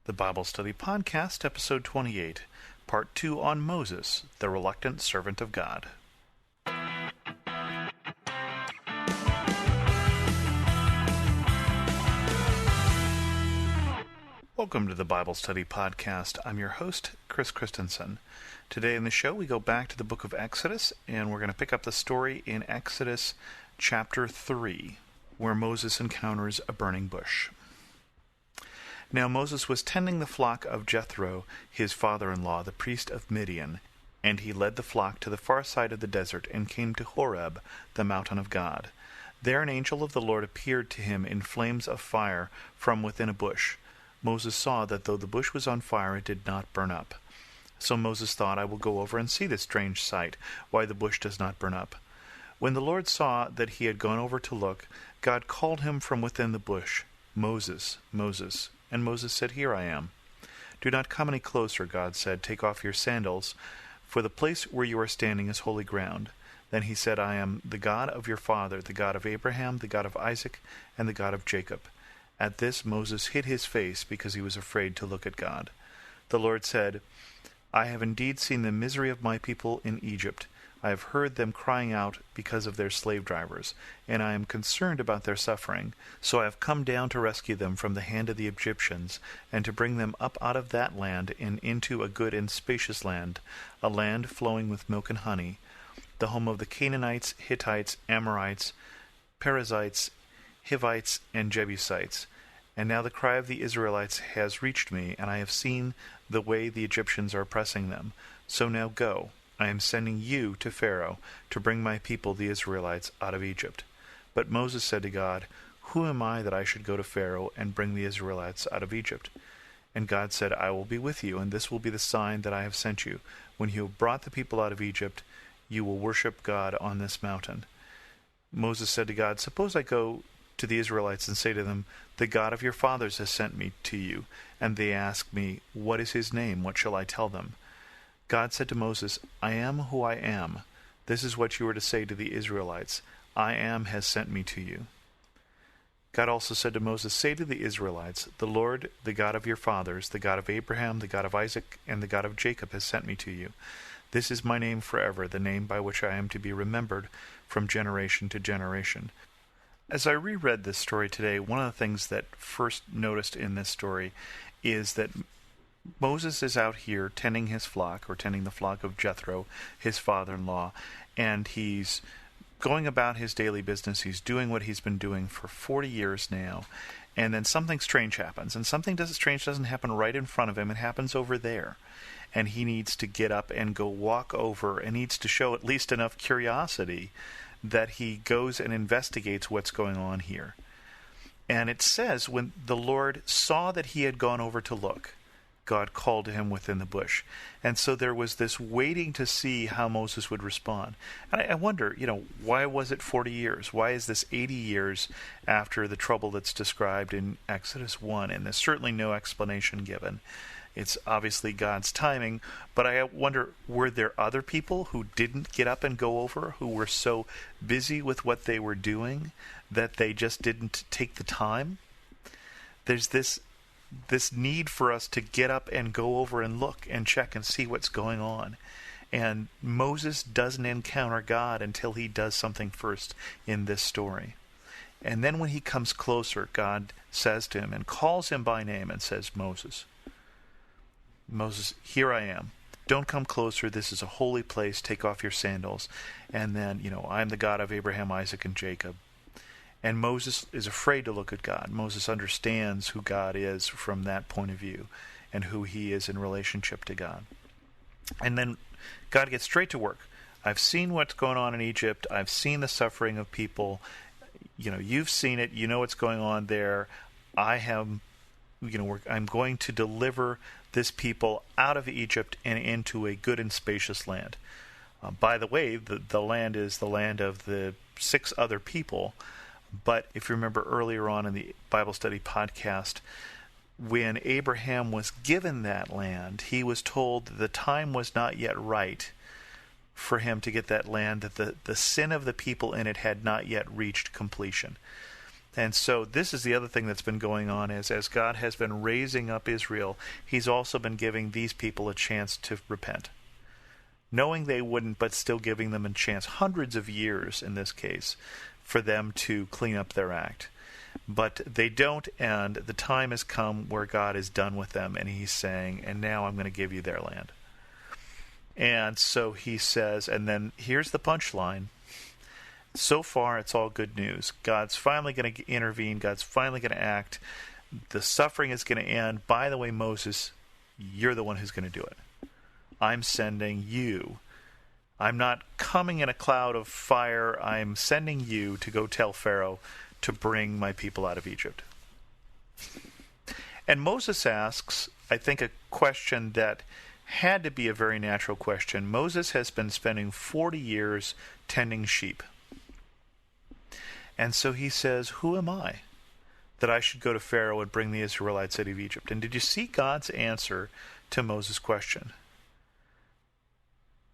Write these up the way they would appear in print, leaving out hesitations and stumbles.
The Bible Study Podcast, Episode 28, Part 2 on Moses, the Reluctant Servant of God. Welcome to the Bible Study Podcast. I'm your host, Chris Christensen. Today in the show, we go back to the book of Exodus, and we're going to pick up the story in Exodus chapter 3, where Moses encounters a burning bush. Now Moses was tending the flock of Jethro, his father-in-law, the priest of Midian, and he led the flock to the far side of the desert and came to Horeb, the mountain of God. There an angel of the Lord appeared to him in flames of fire from within a bush. Moses saw that though the bush was on fire, it did not burn up. So Moses thought, I will go over and see this strange sight, why the bush does not burn up. When the Lord saw that he had gone over to look, God called him from within the bush, Moses, Moses. And Moses said, Here I am. Do not come any closer, God said. Take off your sandals, for the place where you are standing is holy ground. Then he said, I am the God of your father, the God of Abraham, the God of Isaac, and the God of Jacob. At this Moses hid his face because he was afraid to look at God. The Lord said, I have indeed seen the misery of my people in Egypt. I have heard them crying out because of their slave drivers, and I am concerned about their suffering. So I have come down to rescue them from the hand of the Egyptians, and to bring them up out of that land and into a good and spacious land, a land flowing with milk and honey, the home of the Canaanites, Hittites, Amorites, Perizzites, Hivites, and Jebusites. And now the cry of the Israelites has reached me, and I have seen the way the Egyptians are oppressing them. So now go. I am sending you to Pharaoh to bring my people, the Israelites, out of Egypt. But Moses said to God, Who am I that I should go to Pharaoh and bring the Israelites out of Egypt? And God said, I will be with you, and this will be the sign that I have sent you. When you have brought the people out of Egypt, you will worship God on this mountain. Moses said to God, Suppose I go to the Israelites and say to them, The God of your fathers has sent me to you. And they ask me, What is his name? What shall I tell them? God said to Moses, I am who I am. This is what you are to say to the Israelites. I am has sent me to you. God also said to Moses, Say to the Israelites, The Lord, the God of your fathers, the God of Abraham, the God of Isaac, and the God of Jacob has sent me to you. This is my name forever, the name by which I am to be remembered from generation to generation. As I reread this story today, one of the things that first noticed in this story is that Moses is out here tending his flock, or tending the flock of Jethro, his father-in-law, and he's going about his daily business. He's doing what he's been doing for 40 years now, and then something strange happens, and something strange doesn't happen right in front of him. It happens over there, and he needs to get up and go walk over, and needs to show at least enough curiosity that he goes and investigates what's going on here. And it says, when the Lord saw that he had gone over to look, God called to him within the bush. And so there was this waiting to see how Moses would respond. And I wonder, why was it 40 years? Why is this 80 years after the trouble that's described in Exodus 1? And there's certainly no explanation given. It's obviously God's timing, but I wonder, were there other people who didn't get up and go over, who were so busy with what they were doing that they just didn't take the time? There's this need for us to get up and go over and look and check and see what's going on. And Moses doesn't encounter God until he does something first in this story. And then when he comes closer, God says to him and calls him by name and says, Moses, here I am. Don't come closer. This is a holy place. Take off your sandals. And then, I'm the God of Abraham, Isaac, and Jacob. And Moses is afraid to look at God. Moses understands who God is from that point of view and who he is in relationship to God. And then God gets straight to work. I've seen what's going on in Egypt. I've seen the suffering of people. You've seen it. You know what's going on there. I'm going to deliver this people out of Egypt and into a good and spacious land. By the way, the land is the land of the 6 other people. But if you remember earlier on in the Bible Study Podcast, when Abraham was given that land, he was told that the time was not yet right for him to get that land, that the sin of the people in it had not yet reached completion. And so this is the other thing that's been going on is as God has been raising up Israel, he's also been giving these people a chance to repent. Knowing they wouldn't, but still giving them a chance, hundreds of years in this case, for them to clean up their act. But they don't, and the time has come where God is done with them, and he's saying, and now I'm going to give you their land. And so he says, and then here's the punchline. So far, it's all good news. God's finally going to intervene. God's finally going to act. The suffering is going to end. By the way, Moses, you're the one who's going to do it. I'm sending you. I'm not coming in a cloud of fire. I'm sending you to go tell Pharaoh to bring my people out of Egypt. And Moses asks, I think, a question that had to be a very natural question. Moses has been spending 40 years tending sheep. And so he says, who am I that I should go to Pharaoh and bring the Israelites out of Egypt? And did you see God's answer to Moses' question?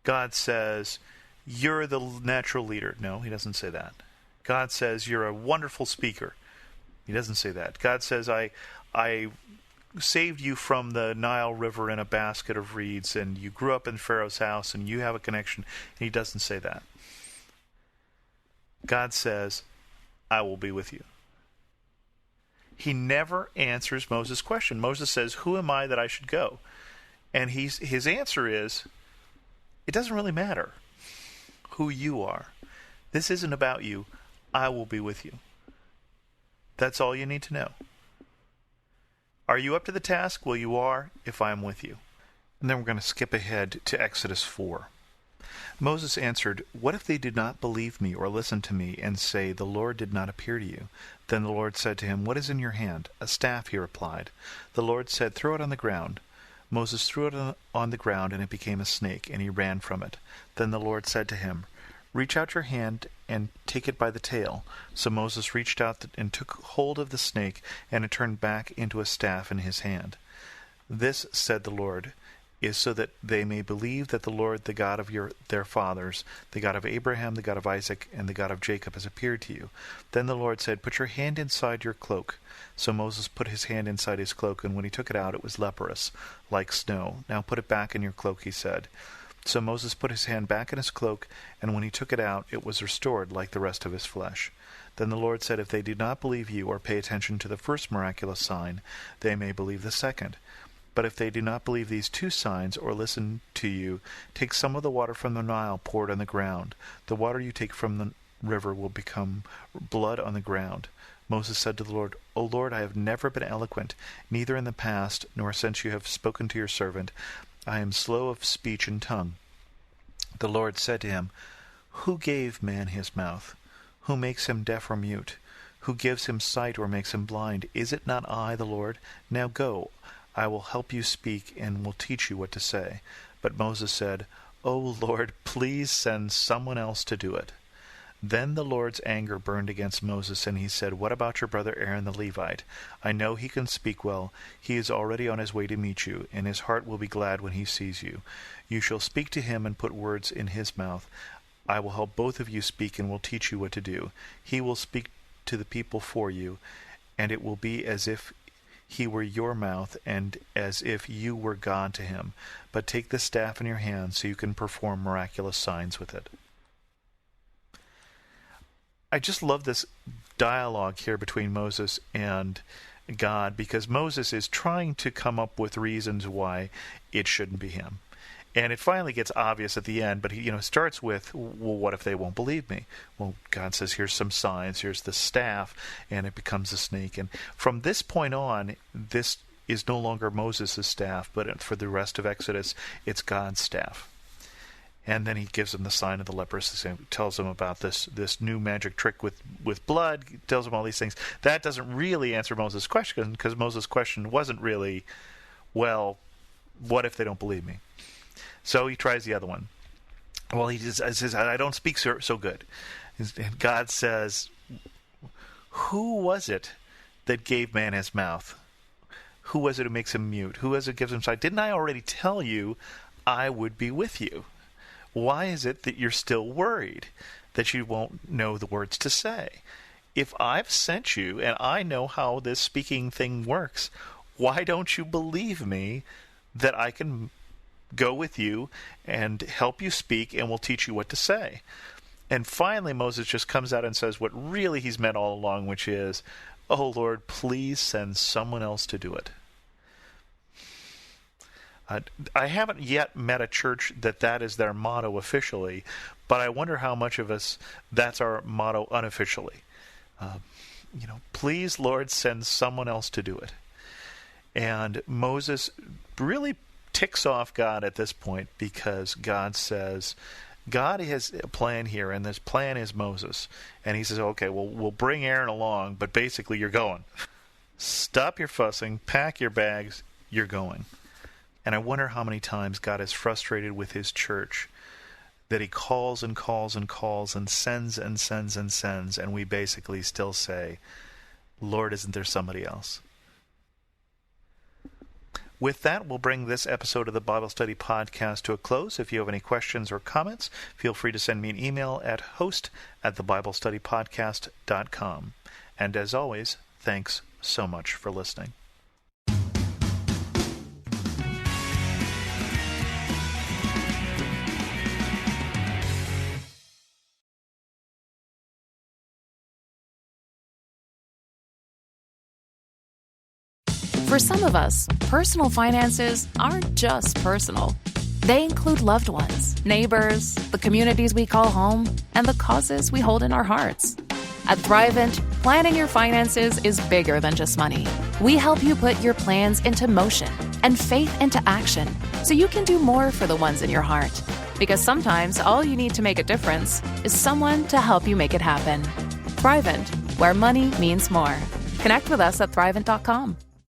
God says, you're the natural leader. No, he doesn't say that. God says, you're a wonderful speaker. He doesn't say that. God says, I saved you from the Nile River in a basket of reeds, and you grew up in Pharaoh's house, and you have a connection. And he doesn't say that. God says, I will be with you. He never answers Moses' question. Moses says, who am I that I should go? And his answer is, it doesn't really matter who you are. This isn't about you. I will be with you. That's all you need to know. Are you up to the task? Well, you are if I am with you. And then we're going to skip ahead to Exodus 4. Moses answered, what if they did not believe me or listen to me and say, the Lord did not appear to you? Then the Lord said to him, what is in your hand? A staff, he replied. The Lord said, throw it on the ground. Moses threw it on the ground, and it became a snake, and he ran from it. Then the Lord said to him, reach out your hand and take it by the tail. So Moses reached out and took hold of the snake, and it turned back into a staff in his hand. This, said the Lord, is so that they may believe that the Lord, the God of their fathers, the God of Abraham, the God of Isaac, and the God of Jacob, has appeared to you. Then the Lord said, put your hand inside your cloak. So Moses put his hand inside his cloak, and when he took it out, it was leprous, like snow. Now put it back in your cloak, he said. So Moses put his hand back in his cloak, and when he took it out, it was restored like the rest of his flesh. Then the Lord said, if they do not believe you or pay attention to the first miraculous sign, they may believe the second. But if they do not believe these two signs or listen to you, take some of the water from the Nile, pour it on the ground. The water you take from the river will become blood on the ground. Moses said to the Lord, O Lord, I have never been eloquent, neither in the past, nor since you have spoken to your servant. I am slow of speech and tongue. The Lord said to him, who gave man his mouth? Who makes him deaf or mute? Who gives him sight or makes him blind? Is it not I, the Lord? Now go. I will help you speak and will teach you what to say. But Moses said, O Lord, please send someone else to do it. Then the Lord's anger burned against Moses, and he said, what about your brother Aaron the Levite? I know he can speak well. He is already on his way to meet you, and his heart will be glad when he sees you. You shall speak to him and put words in his mouth. I will help both of you speak and will teach you what to do. He will speak to the people for you, and it will be as if he were your mouth, and as if you were God to him. But take the staff in your hand so you can perform miraculous signs with it. I just love this dialogue here between Moses and God, because Moses is trying to come up with reasons why it shouldn't be him. And it finally gets obvious at the end, but he starts with, well, what if they won't believe me? Well, God says, here's some signs, here's the staff, and it becomes a snake. And from this point on, this is no longer Moses' staff, but for the rest of Exodus, it's God's staff. And then he gives him the sign of the leprous, tells him about this new magic trick with blood, tells him all these things. That doesn't really answer Moses' question, because Moses' question wasn't really, well, what if they don't believe me? So he tries the other one. Well, he says, I don't speak so good. And God says, who was it that gave man his mouth? Who was it who makes him mute? Who was it who gives him sight? Didn't I already tell you I would be with you? Why is it that you're still worried that you won't know the words to say? if I've sent you and I know how this speaking thing works, why don't you believe me that I can go with you and help you speak and will teach you what to say? And finally, Moses just comes out and says what really he's meant all along, which is, oh, Lord, please send someone else to do it. I haven't yet met a church that is their motto officially, but I wonder how much of us that's our motto unofficially. Please, Lord, send someone else to do it. And Moses really ticks off God at this point, because God says, God has a plan here, and this plan is Moses. And he says, okay, well, we'll bring Aaron along, but basically you're going. Stop your fussing, pack your bags, you're going. And I wonder how many times God is frustrated with his church, that he calls and calls and calls and sends and sends and sends, and we basically still say, Lord, isn't there somebody else? With that, we'll bring this episode of the Bible Study Podcast to a close. If you have any questions or comments, feel free to send me an email at host@thebiblestudypodcast.com. And as always, thanks so much for listening. For some of us, personal finances aren't just personal. They include loved ones, neighbors, the communities we call home, and the causes we hold in our hearts. At Thrivent, planning your finances is bigger than just money. We help you put your plans into motion and faith into action so you can do more for the ones in your heart. Because sometimes all you need to make a difference is someone to help you make it happen. Thrivent, where money means more. Connect with us at Thrivent.com.